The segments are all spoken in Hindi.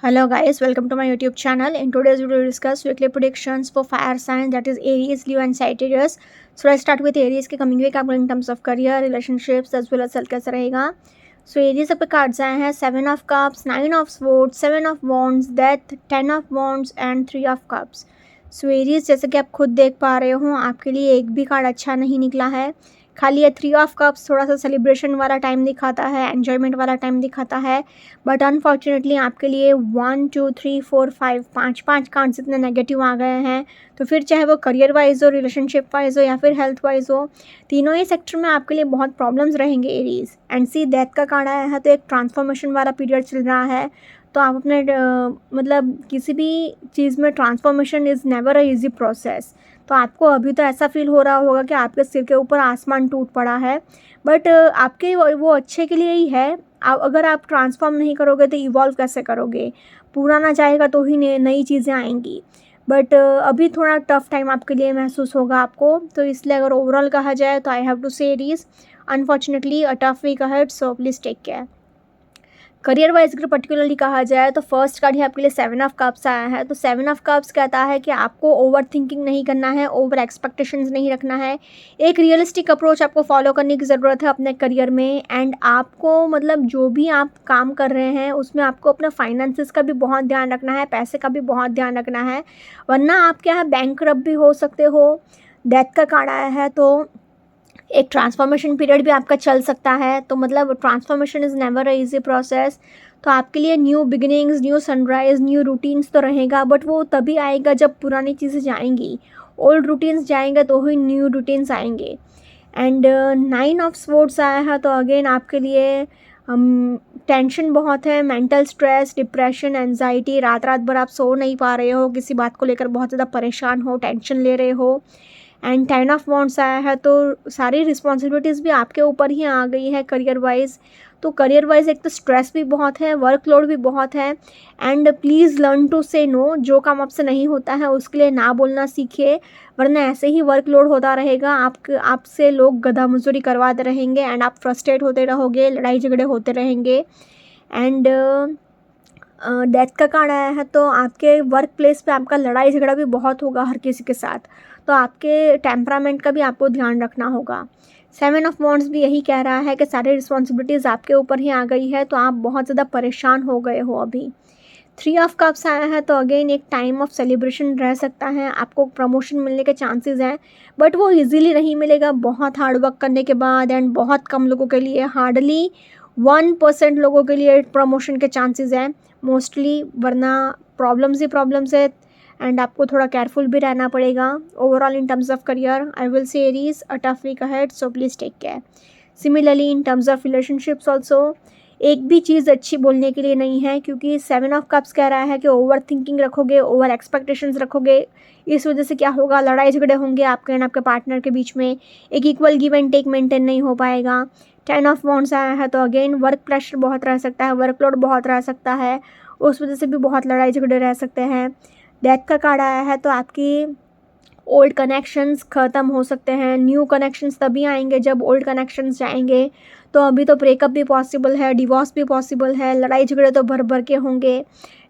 Hello guys, welcome to my YouTube channel. In today's video, we'll discuss weekly predictions for fire signs, that is Aries, Leo and Sagittarius. So let's start with Aries के coming week आपको in terms of career, relationships as well as health कैसा रहेगा. So Aries आपके cards आए हैं 7 of cups, 9 of swords, 7 of wands, death, 10 of wands and 3 of cups. So Aries जैसे कि आप खुद देख पा रहे हो आपके लिए एक भी कार्ड अच्छा नहीं निकला है. खाली ये 3 ऑफ कप्स थोड़ा सा सेलिब्रेशन वाला टाइम दिखाता है, एन्जॉयमेंट वाला टाइम दिखाता है. बट अनफॉर्चुनेटली आपके लिए 1 2 3 4 5 पाँच कार्ड्स इतने नेगेटिव आ गए हैं. तो फिर चाहे वो करियर वाइज हो, रिलेशनशिप वाइज हो या फिर हेल्थ वाइज हो, तीनों ही सेक्टर में आपके लिए बहुत प्रॉब्लम्स रहेंगे एरीज. एंड सी डेथ का कार्ड आया है तो एक ट्रांसफॉर्मेशन वाला पीरियड चल रहा है. तो आप अपने मतलब किसी भी चीज़ में transformation is never a easy process. तो आपको अभी तो ऐसा फील हो रहा होगा कि आपके सिर के ऊपर आसमान टूट पड़ा है. बट आपके वो अच्छे के लिए ही है. अगर आप ट्रांसफॉर्म नहीं करोगे तो इवॉल्व कैसे करोगे. पुराना जाएगा तो ही नई चीज़ें आएंगी. बट अभी थोड़ा टफ टाइम आपके लिए महसूस होगा आपको. तो इसलिए अगर ओवरऑल कहा जाए तो I have to say Aries unfortunately a tough week ahead, so please take care. Career wise अगर पर्टिकुलरली कहा जाए तो फर्स्ट कार्ड ही आपके लिए 7 ऑफ कप्स आया है. तो 7 ऑफ कप्स कहता है कि आपको ओवर थिंकिंग नहीं करना है, ओवर एक्सपेक्टेशंस नहीं रखना है. एक रियलिस्टिक अप्रोच आपको फॉलो करने की ज़रूरत है अपने करियर में. एंड आपको मतलब जो भी आप काम कर रहे हैं उसमें आपको अपना फाइनेंसिस का भी बहुत ध्यान रखना है, पैसे का भी बहुत ध्यान रखना है. वरना आप क्या है बैंकरप्ट भी हो सकते हो. डेथ का कार्ड आया है तो एक ट्रांसफॉर्मेशन पीरियड भी आपका चल सकता है. तो मतलब transformation is never a easy process. तो आपके लिए new beginnings, new sunrise, new routines तो रहेगा. बट वो तभी आएगा जब पुरानी चीज़ें जाएंगी. ओल्ड रूटीन्स जाएंगे तो ही न्यू रूटीन्स आएंगे. एंड 9 ऑफ स्वॉर्ड्स आया है तो अगेन आपके लिए टेंशन बहुत है, मेंटल स्ट्रेस, डिप्रेशन, एंजाइटी. रात रात भर आप सो नहीं पा रहे हो, किसी बात को लेकर बहुत ज़्यादा परेशान हो, टेंशन ले रहे हो. एंड 10 ऑफ वॉन्ड्स आया है तो सारी रिस्पॉन्सिबिलिटीज़ भी आपके ऊपर ही आ गई है करियर वाइज. तो करियर वाइज एक तो स्ट्रेस भी बहुत है, वर्कलोड भी बहुत है. एंड प्लीज़ लर्न टू से नो. जो काम आपसे नहीं होता है उसके लिए ना बोलना सीखिए, वरना ऐसे ही वर्कलोड होता रहेगा. आपसे लोग गधा मजदूरी करवाते रहेंगे एंड आप फ्रस्ट्रेट होते रहोगे, लड़ाई झगड़े होते रहेंगे. एंड डेथ का कार्ड आया है तो आपके वर्क प्लेस पे आपका लड़ाई झगड़ा भी बहुत होगा हर किसी के साथ. तो आपके टेम्परामेंट का भी आपको ध्यान रखना होगा. 7 ऑफ वॉन्ड्स भी यही कह रहा है कि सारी रिस्पॉन्सिबिलिटीज़ आपके ऊपर ही आ गई है, तो आप बहुत ज़्यादा परेशान हो गए हो अभी. 3 ऑफ कप्स आया है तो अगेन एक टाइम ऑफ सेलिब्रेशन रह सकता है. आपको प्रमोशन मिलने के चांसेस हैं, बट वो इजीली नहीं मिलेगा. बहुत हार्ड वर्क करने के बाद एंड बहुत कम लोगों के लिए, हार्डली 1% लोगों के लिए प्रमोशन के चांसेस हैं मोस्टली. वरना प्रॉब्लम्स ही प्रॉब्लम्स है एंड आपको थोड़ा केयरफुल भी रहना पड़ेगा. Overall in terms of career I will say Aries a tough week ahead, so please take care. Similarly in terms of relationships also एक भी चीज़ अच्छी बोलने के लिए नहीं है, क्योंकि 7 ऑफ कप्स कह रहा है कि ओवर थिंकिंग रखोगे, ओवर एक्सपेक्टेशंस रखोगे. इस वजह से क्या होगा, लड़ाई झगड़े होंगे आपके एंड आपके पार्टनर के बीच में. एक equal give and take maintain नहीं हो पाएगा. 10 ऑफ वॉन्ड्स आया है तो अगेन वर्क प्रेशर बहुत रह सकता है, वर्कलोड बहुत रह सकता है. उस वजह से भी बहुत लड़ाई झगड़े रह सकते हैं. डेथ का कार्ड आया है तो आपकी ओल्ड कनेक्शंस ख़त्म हो सकते हैं. न्यू कनेक्शंस तभी आएंगे जब ओल्ड कनेक्शंस जाएंगे. तो अभी तो ब्रेकअप भी पॉसिबल है, डिवोर्स भी पॉसिबल है, लड़ाई झगड़े तो भर भर के होंगे.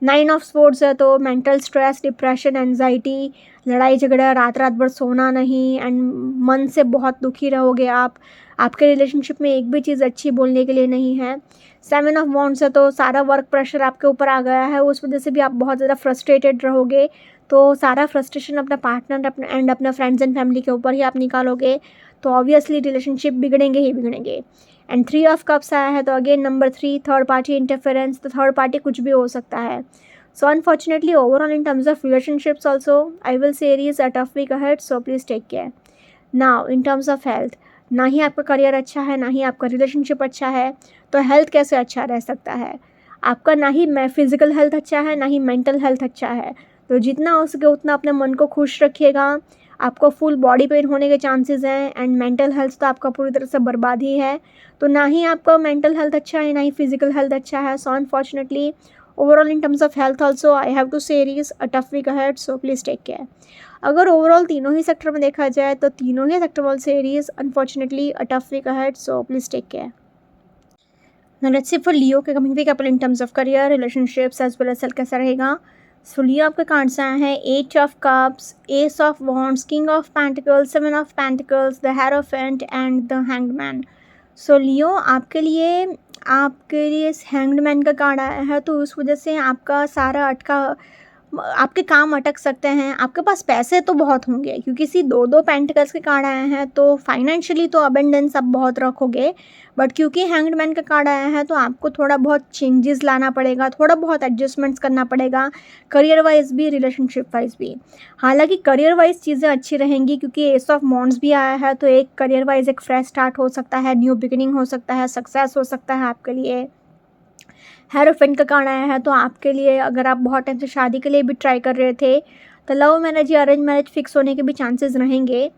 9 ऑफ स्वॉर्ड्स है तो मेंटल स्ट्रेस, डिप्रेशन, एंजाइटी, लड़ाई झगड़ा, रात रात भर सोना नहीं एंड मन से बहुत दुखी रहोगे आप. आपके रिलेशनशिप में एक भी चीज़ अच्छी बोलने के लिए नहीं है. 7 ऑफ वॉन्ड्स है तो सारा वर्क प्रेशर आपके ऊपर आ गया है, उस वजह से भी आप बहुत ज़्यादा फ्रस्ट्रेटेड रहोगे. तो सारा फ्रस्ट्रेशन अपना पार्टनर अपने फ्रेंड्स एंड फैमिली के ऊपर ही आप निकालोगे. तो ऑब्वियसली रिलेशनशिप बिगड़ेंगे ही बिगड़ेंगे. एंड 3 ऑफ कप्स आया है तो again number 3, third party interference. तो थर्ड पार्टी कुछ भी हो सकता है. So unfortunately overall in terms of relationships also I will say Aries a tough week ahead, so please take care. Now in terms of health, ना ही आपका करियर अच्छा है, ना ही आपका रिलेशनशिप अच्छा है. तो हेल्थ कैसे अच्छा रह सकता है. आपका ना ही फिजिकल हेल्थ अच्छा है, ना ही मेंटल हेल्थ अच्छा है. तो जितना हो सके उतना अपने मन को खुश रखिएगा. आपको फुल बॉडी पेन होने के चांसेस हैं एंड मेंटल हेल्थ तो आपका पूरी तरह से बर्बाद ही है. तो ना ही आपका मेंटल हेल्थ अच्छा है, ना ही फिजिकल हेल्थ अच्छा है. So unfortunately overall in terms of health also I have to say Aries a tough week ahead, so please take care. अगर ओवरऑल तीनों ही सेक्टर में देखा जाए तो तीनों ही सेक्टर वाल से Aries unfortunately a tough week ahead, so please take care. Now let's see for Leo के coming week couple in terms of career, relationships as well as health कैसा रहेगा. So Leo आपके कार्ड्स आए हैं 8 of Cups, Ace of Wands, King of Pentacles, 7 of Pentacles, the Hierophant and the Hanged Man. So Leo आपके लिए Hanged Man का कार्ड आया है, तो उस वजह से आपका सारा आपके काम अटक सकते हैं. आपके पास पैसे तो बहुत होंगे क्योंकि इसी 2 पेंटिकल्स के कार्ड आए हैं, तो फाइनेंशियली तो अबेंडेंस आप बहुत रखोगे. बट क्योंकि हैंग्ड मैन का कार्ड आया है तो आपको थोड़ा बहुत चेंजेस लाना पड़ेगा, थोड़ा बहुत एडजस्टमेंट्स करना पड़ेगा, करियर वाइज भी, रिलेशनशिप वाइज भी. हालांकि करियर वाइज चीज़ें अच्छी रहेंगी क्योंकि एस ऑफ वॉन्ड्स भी आया है, तो एक करियर वाइज एक फ्रेश स्टार्ट हो सकता है, न्यू बिगिनिंग हो सकता है, सक्सेस हो सकता है आपके लिए. हेरोफेंट का कार्ड आया है, तो आपके लिए अगर आप बहुत टाइम से शादी के लिए भी ट्राई कर रहे थे तो लव मैरिज या अरेंज मैरिज फिक्स होने के भी चांसेस रहेंगे.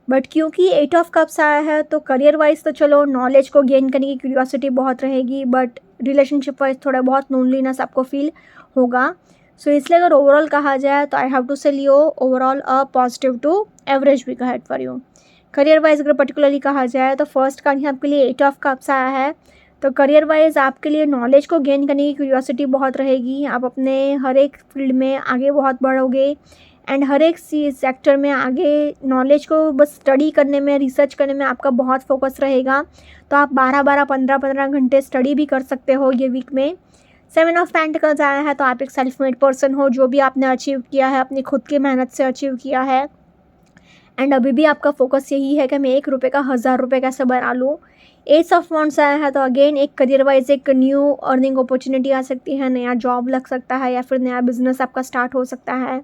बट क्योंकि 8 ऑफ कप्स आया है तो करियर वाइज तो चलो नॉलेज को गेन करने की क्यूरियोसिटी बहुत रहेगी, बट रिलेशनशिप वाइज थोड़ा बहुत लोनलीनेस आपको फील होगा. सो इसलिए अगर ओवरऑल कहा जाए तो I have to say Leo overall a positive to average week ahead for you. Career wise अगर पर्टिकुलरली कहा जाए तो फर्स्ट कार्ड ही आपके लिए 8 ऑफ कप्स आया है, तो करियर वाइज आपके लिए नॉलेज को गेन करने की क्यूरियोसिटी बहुत रहेगी. आप अपने हर एक फील्ड में आगे बहुत बढ़ोगे एंड हर एक सेक्टर में आगे नॉलेज को बस स्टडी करने में, रिसर्च करने में आपका बहुत फोकस रहेगा. तो आप 12-12, 15-15 घंटे स्टडी भी कर सकते हो ये वीक में. 7 ऑफ पेंटिकल्स आया है, तो आप एक सेल्फ मेड पर्सन हो, जो भी आपने अचीव किया है अपनी खुद की मेहनत से अचीव किया है. एंड अभी भी आपका फोकस यही है कि मैं 1 रुपये का 1000 रुपये कैसे बना लूँ. एस ऑफ वॉन्ड्स आया है, तो अगेन एक करियर वाइज एक न्यू अर्निंग अपॉर्चुनिटी आ सकती है, नया जॉब लग सकता है या फिर नया बिजनेस आपका स्टार्ट हो सकता है.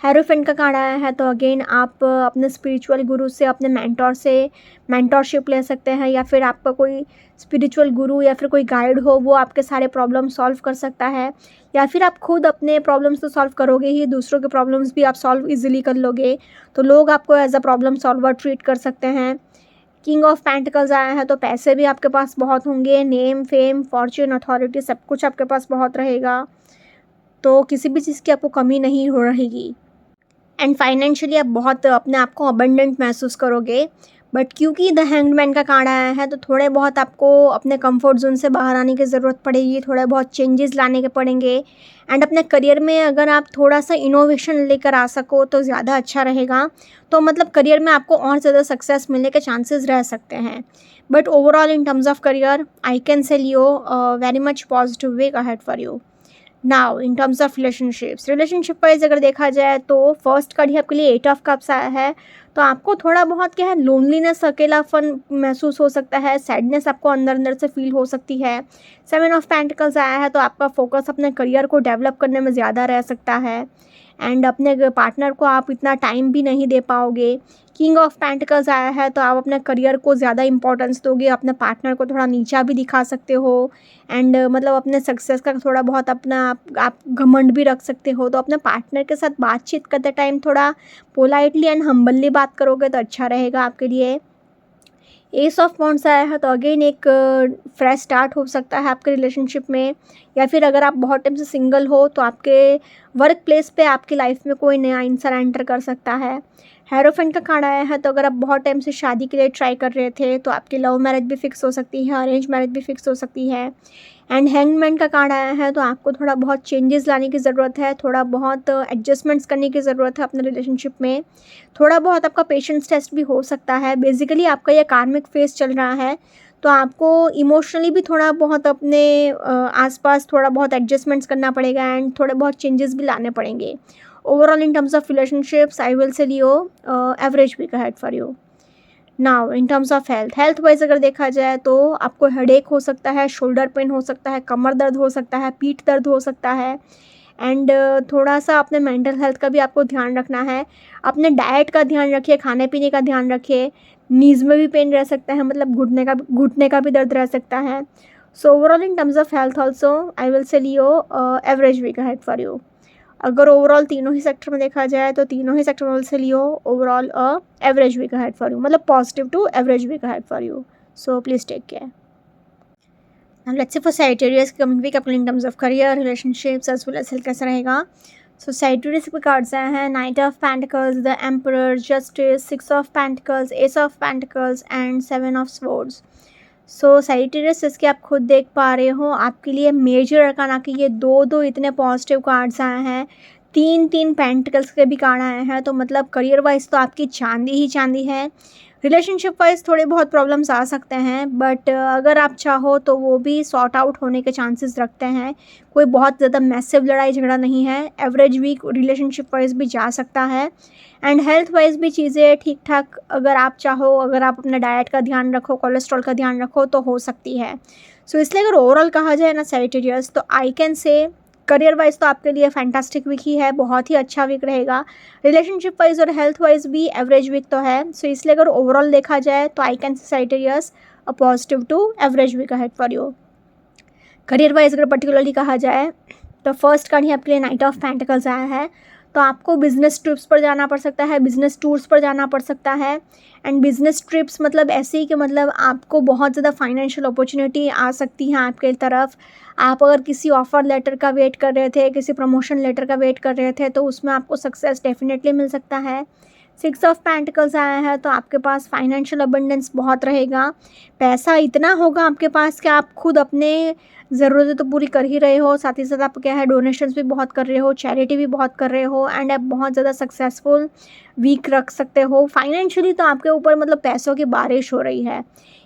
हेरोफेंट का कार्ड आया है, तो अगेन आप अपने स्पिरिचुअल गुरु से, अपने मेंटोर से मेंटोरशिप ले सकते हैं, या फिर आपका कोई स्पिरिचुअल गुरु या फिर कोई गाइड हो, वो आपके सारे प्रॉब्लम सॉल्व कर सकता है. या फिर आप खुद अपने प्रॉब्लम्स तो सॉल्व करोगे ही, दूसरों के प्रॉब्लम्स भी आप सॉल्व इजीली कर लोगे, तो लोग आपको as a problem solver treat कर सकते हैं. किंग ऑफ पेंटिकल्स आया है, तो पैसे भी आपके पास बहुत होंगे, नेम, फेम, फॉर्च्यून, अथॉरिटी सब कुछ आपके पास बहुत रहेगा, तो किसी भी चीज़ की आपको कमी नहीं हो रहेगी. एंड फाइनेंशियली आप बहुत अपने आप को अबंडेंट महसूस करोगे. बट क्योंकि द हैंग्ड मैन का कार्ड आया है, तो थोड़े बहुत आपको अपने कंफर्ट जोन से बाहर आने की ज़रूरत पड़ेगी, थोड़े बहुत चेंजेस लाने के पड़ेंगे. एंड अपने करियर में अगर आप थोड़ा सा इनोवेशन लेकर आ सको तो ज़्यादा अच्छा रहेगा. तो मतलब करियर में आपको और ज़्यादा सक्सेस मिलने के चांसेस रह सकते हैं. But overall in terms of career I can say Leo very much positive week ahead for you. Now in terms of relationship wise अगर देखा जाए तो फर्स्ट कार्ड ही आपके लिए 8 ऑफ कप्स आया है, तो आपको थोड़ा बहुत क्या है लोनलीनेस, अकेलापन महसूस हो सकता है, सैडनेस आपको अंदर अंदर से फील हो सकती है. 7 ऑफ पेंटिकल्स आया है, तो आपका फोकस अपने करियर को डेवलप करने में ज़्यादा रह सकता है एंड अपने पार्टनर को आप इतना टाइम भी नहीं दे पाओगे. किंग ऑफ पेंटिकल्स आया है, तो आप अपने करियर को ज़्यादा इंपॉर्टेंस दोगे, अपने पार्टनर को थोड़ा नीचा भी दिखा सकते हो एंड मतलब अपने सक्सेस का थोड़ा बहुत अपना आप घमंड भी रख सकते हो. तो अपने पार्टनर के साथ बातचीत करते टाइम थोड़ा पोलाइटली एंड हम्बली बात करोगे तो अच्छा रहेगा आपके लिए. एस ऑफ वॉन्ड्स आया है, तो अगेन एक फ्रेश स्टार्ट हो सकता है आपके रिलेशनशिप में, या फिर अगर आप बहुत टाइम से सिंगल हो तो आपके वर्क प्लेस पे आपकी लाइफ में कोई नया इंसान एंटर कर सकता है. हेरोफेंट का कार्ड आया है, तो अगर आप बहुत टाइम से शादी के लिए ट्राई कर रहे थे तो आपकी लव मैरिज भी फिक्स हो सकती है, अरेंज मैरिज भी फिक्स हो सकती है. एंड हैंगमैन का कार्ड आया है, तो आपको थोड़ा बहुत चेंजेस लाने की ज़रूरत है, थोड़ा बहुत एडजस्टमेंट्स करने की ज़रूरत है अपने रिलेशनशिप में. थोड़ा बहुत आपका पेशेंस टेस्ट भी हो सकता है. बेसिकली आपका ये कार्मिक फेज चल रहा है, तो आपको इमोशनली भी थोड़ा बहुत अपने आसपास थोड़ा बहुत एडजस्टमेंट्स करना पड़ेगा एंड थोड़े बहुत चेंजेस भी लाने पड़ेंगे. Overall in terms of relationships I will say Leo average week ahead for you. Now in terms of health wise अगर देखा जाए तो आपको हेडेक हो सकता है, शोल्डर पेन हो सकता है, कमर दर्द हो सकता है, पीठ दर्द हो सकता है एंड थोड़ा सा अपने मेंटल हेल्थ का भी आपको ध्यान रखना है. अपने डाइट का ध्यान रखिए, खाने पीने का ध्यान रखिए. नीज़ में भी पेन रह सकता है, मतलब घुटने का भी दर्द रह सकता है. So overall in terms of health also I will say Leo average week ahead for you. अगर ओवरऑल तीनों ही सेक्टर में देखा जाए तो तीनों ही सेक्टर में say Leo overall average week ahead for you, मतलब positive to average week ahead for you. So please take care. Now let's say for Sagittarius coming week अपने in terms of career, relationships as well as health कैसा रहेगा. So Sagittarius के कार्ड्स आए हैं Knight of Pentacles, the Emperor, Justice, 6 of Pentacles, Ace of Pentacles and 7 of Swords. So Sagittarius, इसके आप खुद देख पा रहे हो आपके लिए मेजर अरकाना के ये दो दो इतने पॉजिटिव कार्ड्स आए हैं, तीन तीन पेंटिकल्स के भी कार्ड आए हैं। तो मतलब करियर वाइज तो आपकी चांदी ही चांदी है। रिलेशनशिप वाइज थोड़े बहुत प्रॉब्लम्स आ सकते हैं, बट अगर आप चाहो तो वो भी सॉर्ट आउट होने के चांसेस रखते हैं। कोई बहुत ज़्यादा मैसिव लड़ाई झगड़ा नहीं है, एवरेज वीक रिलेशनशिप वाइज भी जा सकता है। एंड हेल्थ वाइज भी चीज़ें ठीक ठाक, अगर आप चाहो, अगर आप अपना डाइट का ध्यान रखो, कोलेस्ट्रॉल का ध्यान रखो तो हो सकती है। सो इसलिए अगर ओवरऑल कहा जाए ना सैजिटेरियस, तो आई कैन से करियर वाइज तो आपके लिए फैंटास्टिक वीक ही है, बहुत ही अच्छा वीक रहेगा। रिलेशनशिप वाइज और हेल्थ वाइज भी एवरेज वीक तो है। सो इसलिए अगर ओवरऑल देखा जाए तो I can say Sagittarius a positive to average week ahead for you. Career wise अगर पर्टिकुलरली कहा जाए तो फर्स्ट कार्ड ही आपके लिए नाइट ऑफ पेंटिकल्स आया है। तो आपको बिजनेस ट्रिप्स पर जाना पड़ सकता है, बिजनेस टूर्स पर जाना पड़ सकता है। एंड बिजनेस ट्रिप्स मतलब ऐसे ही कि मतलब आपको बहुत ज़्यादा फाइनेंशियल अपॉर्चुनिटी आ सकती है आपके तरफ। आप अगर किसी ऑफर लेटर का वेट कर रहे थे, किसी प्रमोशन लेटर का वेट कर रहे थे, तो उसमें आपको सक्सेस डेफिनेटली मिल सकता है। 6 ऑफ पेंटिकल्स आया है, तो आपके पास फाइनेंशियल अबंडेंस बहुत रहेगा। पैसा इतना होगा आपके पास कि आप खुद अपने ज़रूरतें तो पूरी कर ही रहे हो, साथ ही साथ आप क्या है डोनेशंस भी बहुत कर रहे हो, चैरिटी भी बहुत कर रहे हो, एंड आप बहुत ज़्यादा सक्सेसफुल वीक रख सकते हो फाइनेंशियली। तो आपके ऊपर मतलब पैसों की बारिश हो रही है।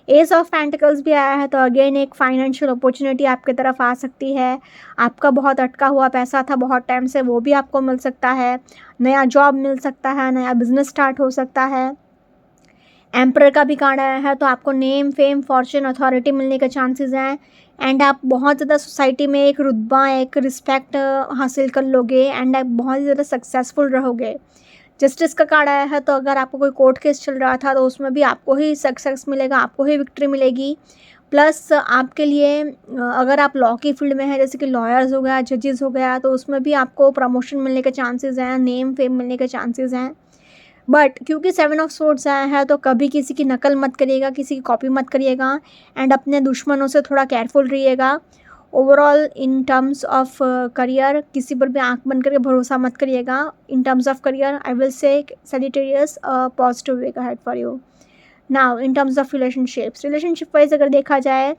एस ऑफ पेंटिकल्स भी आया है, तो अगेन एक फाइनेंशियल अपॉर्चुनिटी आपके तरफ आ सकती है। आपका बहुत अटका हुआ पैसा था बहुत टाइम से, वो भी आपको मिल सकता है। नया जॉब मिल सकता है, नया बिजनेस स्टार्ट हो सकता है। एम्परर का भी कार्ड आया है, तो आपको नेम, फेम, फॉर्चून, अथॉरिटी मिलने के चांसेस हैं। एंड आप बहुत ज़्यादा सोसाइटी में एक रुतबा, एक रिस्पेक्ट हासिल कर लोगे, एंड आप बहुत ज़्यादा सक्सेसफुल रहोगे। जस्टिस का कार्ड आया है, तो अगर आपको कोई कोर्ट केस चल रहा था तो उसमें भी आपको ही सक्सेस मिलेगा, आपको ही विक्ट्री मिलेगी। प्लस आपके लिए अगर आप लॉ की फील्ड में हैं, जैसे कि लॉयर्स हो गया, जजेस हो गया, तो उसमें भी आपको प्रमोशन मिलने के चांसेस हैं, नेम फेम मिलने के चांसेस हैं। बट क्योंकि 7 ऑफ सोर्ड्स आया है, तो कभी किसी की नकल मत करिएगा, किसी की कॉपी मत करिएगा, एंड अपने दुश्मनों से थोड़ा केयरफुल रहिएगा। Overall in terms of career किसी पर भी आंख बंद करके भरोसा मत करिएगा। In terms of career I will say Sagittarius positive week ahead for you. Now in terms of relationship wise अगर देखा जाए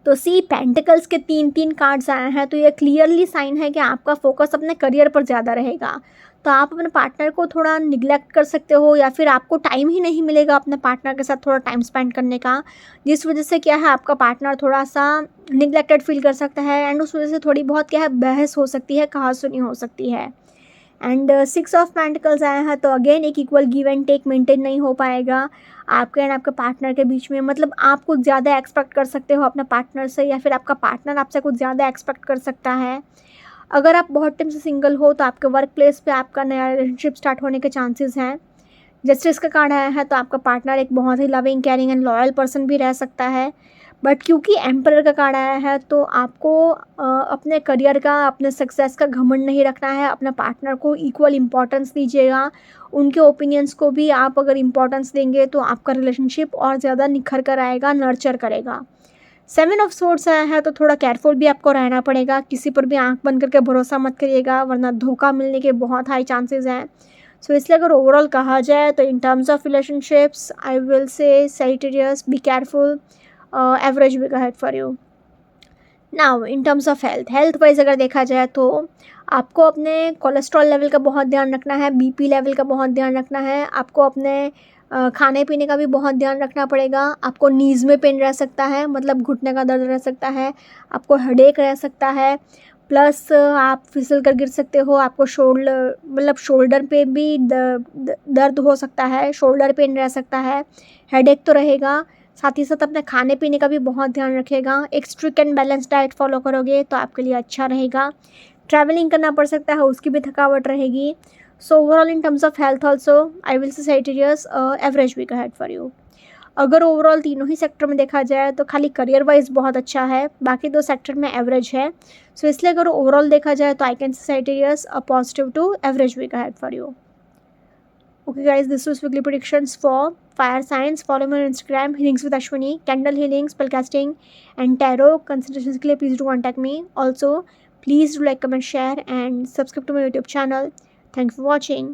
तो सी पेंटिकल्स के तीन तीन कार्ड्स आए हैं, तो ये क्लियरली साइन है कि आपका फोकस अपने करियर पर ज़्यादा रहेगा। तो आप अपने पार्टनर को थोड़ा निगलेक्ट कर सकते हो, या फिर आपको टाइम ही नहीं मिलेगा अपने पार्टनर के साथ थोड़ा टाइम स्पेंड करने का, जिस वजह से क्या है आपका पार्टनर थोड़ा सा निगलेक्टेड फील कर सकता है, एंड उस वजह से थोड़ी बहुत क्या है बहस हो सकती है, कहासुनी हो सकती है। एंड 6 ऑफ पेंटिकल्स आया है, तो अगेन एक equal give and take maintain नहीं हो पाएगा आपके एंड आपके पार्टनर के बीच में। मतलब आप कुछ ज़्यादा एक्सपेक्ट कर सकते हो अपने पार्टनर से, या फिर आपका पार्टनर आपसे कुछ ज़्यादा एक्सपेक्ट कर सकता है। अगर आप बहुत टाइम से सिंगल हो तो आपके वर्क प्लेस पे आपका नया रिलेशनशिप स्टार्ट होने के चांसेस हैं। जस्टिस का कार्ड आया है, तो आपका पार्टनर एक बहुत ही loving, caring and loyal person भी रह सकता है। बट क्योंकि एम्परर का कार्ड आया है, तो आपको अपने करियर का, अपने सक्सेस का घमंड नहीं रखना है। अपने पार्टनर को इक्वल इम्पोर्टेंस दीजिएगा, उनके ओपिनियंस को भी आप अगर इम्पोर्टेंस देंगे तो आपका रिलेशनशिप और ज़्यादा निखर कर आएगा, नर्चर करेगा। 7 ऑफ सोर्ड्स आया है, तो थोड़ा केयरफुल भी आपको रहना पड़ेगा, किसी पर भी आंख बंद करके भरोसा मत करिएगा, वरना धोखा मिलने के बहुत हाई चांसेस हैं। सो इसलिए अगर ओवरऑल कहा जाए तो in terms of relationships I will say Sagittarius be careful, average week ahead for you. Now in terms of health wise अगर देखा जाए तो आपको अपने कोलेस्ट्रॉल लेवल का बहुत ध्यान रखना है, बीपी लेवल का बहुत ध्यान रखना है, आपको अपने खाने पीने का भी बहुत ध्यान रखना पड़ेगा। आपको नीज़ में पेन रह सकता है, मतलब घुटने का दर्द रह सकता है, आपको हेडेक रह सकता है, प्लस आप फिसल कर गिर सकते हो, आपको शोल्डर पे भी दर्द हो सकता है, शोल्डर पेन रह सकता है, हेडेक तो रहेगा। साथ ही साथ अपने खाने पीने का भी बहुत ध्यान रखिएगा। एक strict and balance diet follow करोगे तो आपके लिए अच्छा रहेगा। ट्रैवलिंग करना पड़ सकता है, उसकी भी थकावट रहेगी। So overall in terms of health also I will say Sagittarius average week ahead for you. अगर ओवरऑल तीनों ही सेक्टर में देखा जाए तो खाली करियर वाइज बहुत अच्छा है, बाकी दो सेक्टर में एवरेज है। सो इसलिए अगर ओवरऑल देखा जाए तो I can say Sagittarius a positive to average week ahead for you. Okay guys, this was weekly predictions for fire signs. Follow me on Instagram, Healings with Ashwini, candle healing, spellcasting and tarot consultations के लिए please do contact me. Also, please do like, comment, share and subscribe to my YouTube channel. Thanks for watching.